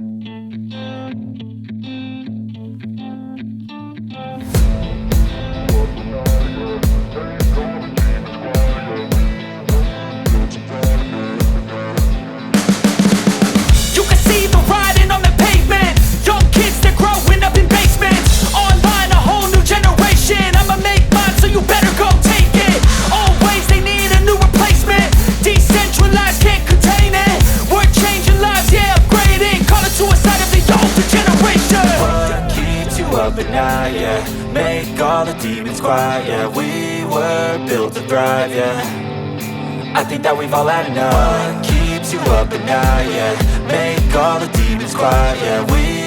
You can see the writing on the pavement. Young kids, they're growing up in basements. Online, a whole new generation. I'ma make mine, so you better go take it. Always, they need a new replacement. Decentralized, can't contain it. We're changing lives, yeah, upgrading. Call it suicide of the older generation. What keeps you up at night, yeah? Make all the demons quiet, yeah. We were built to thrive, yeah. I think that we've all had enough. What keeps you up at night, yeah? Make all the demons quiet, yeah. We